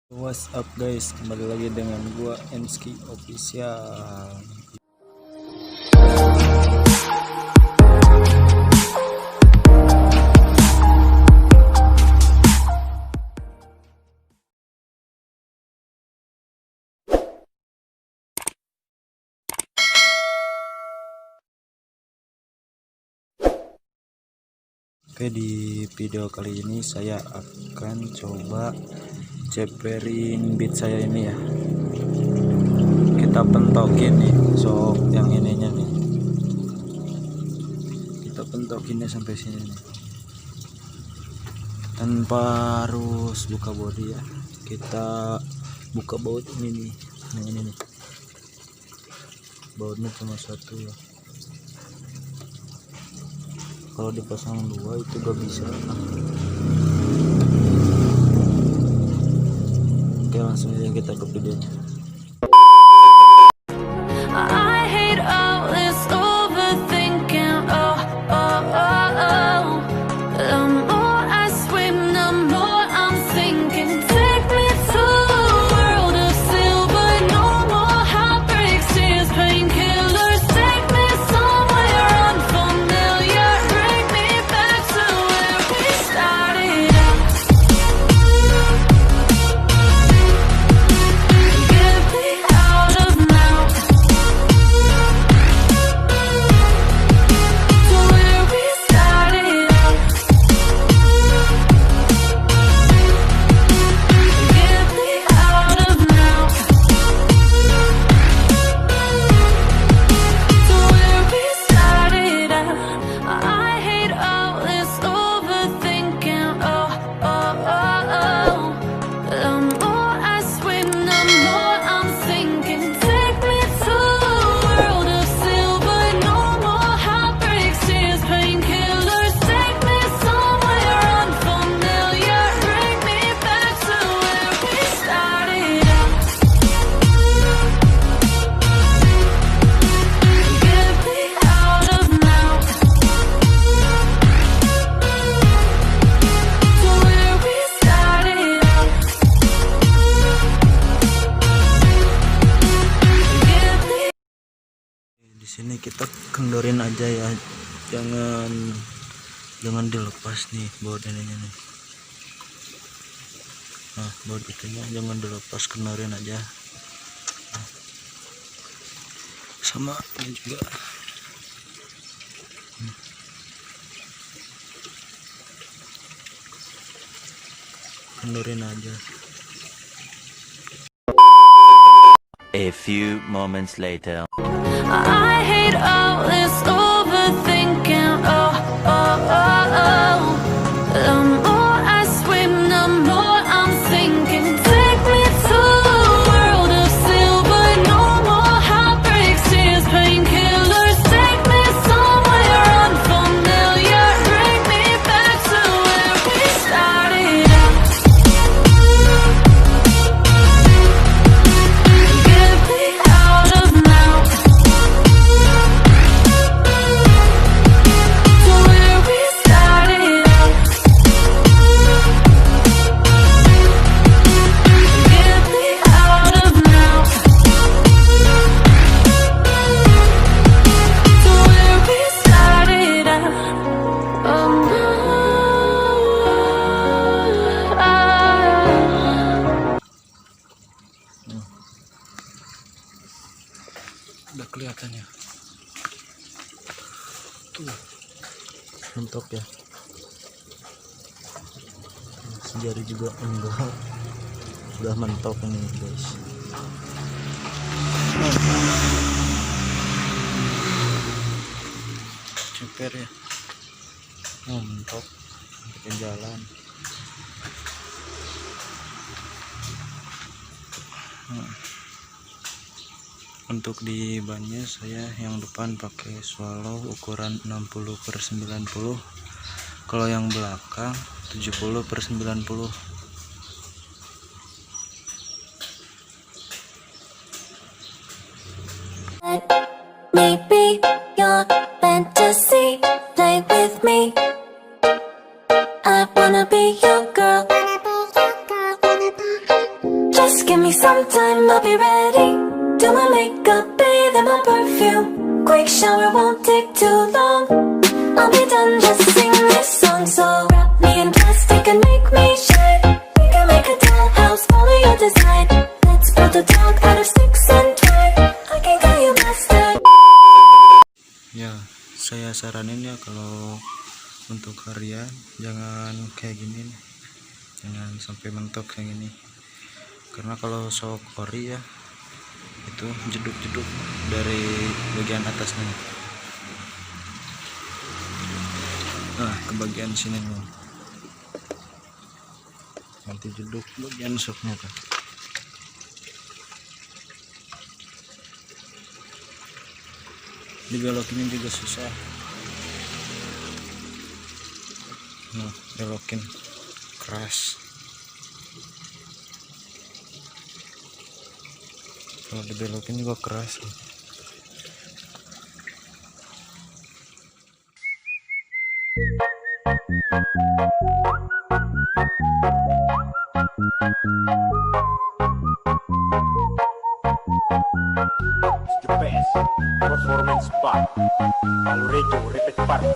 What's up guys, kembali lagi dengan gua Enski Official. Oke, di video kali ini saya akan coba Ceperin beat saya ini ya. Kita pentokin nih sok yang ininya nih. Kita pentokinnya sampai sini nih. Tanpa harus buka body ya. Kita buka baut ini nih. Yang ini nih. Bautnya cuma satu ya. Kalau dipasang dua itu gak bisa. Oke, langsung aja kita ke videonya. Sini kita kendorin aja ya, jangan dilepas nih baut ininya nih. Nah, baut itunya jangan dilepas, kendorin aja. Nah, sama ini juga. Kendorin aja. A few moments later. I hate all this overthinking. Oh, oh, oh, oh. The more I swim, the more I'm sinking. Take me to a world of silver. No more heartbreaks, tears, painkillers. Take me somewhere unfamiliar. Bring me back to where we started out. Get me out of now. Udah kelihatan ya tuh, mentok ya, sejari juga enggak, sudah mentok ini guys. Ceper ya, mentok pakai jalan. Untuk di bannya saya yang depan pakai Folow ukuran 60/90. Kalau yang belakang 70/90. Maybe your fantasy, play with me. I wanna be your girl. Just give me some time, I'll be ready. Do my makeup, bathe in my perfume. Quick shower won't take too long. I'll be done, just sing this song. So wrap me in plastic and make me shine. We can make a dollhouse, follow your design. Let's build a dog out of sticks and twine. I can call you master. Ya, saya saranin ya kalau untuk harian jangan kayak gini nih. Jangan sampai mentok kayak gini. Karena kalau sok ori ya itu jeduk-jeduk dari bagian atasnya. Nah, ke bagian sini nih. Nanti jeduk bagian soknya kan. Dibelokin juga susah. Nah, belokin keras. Kalau dibelokin juga keras. The best performance bar. Already repeat party.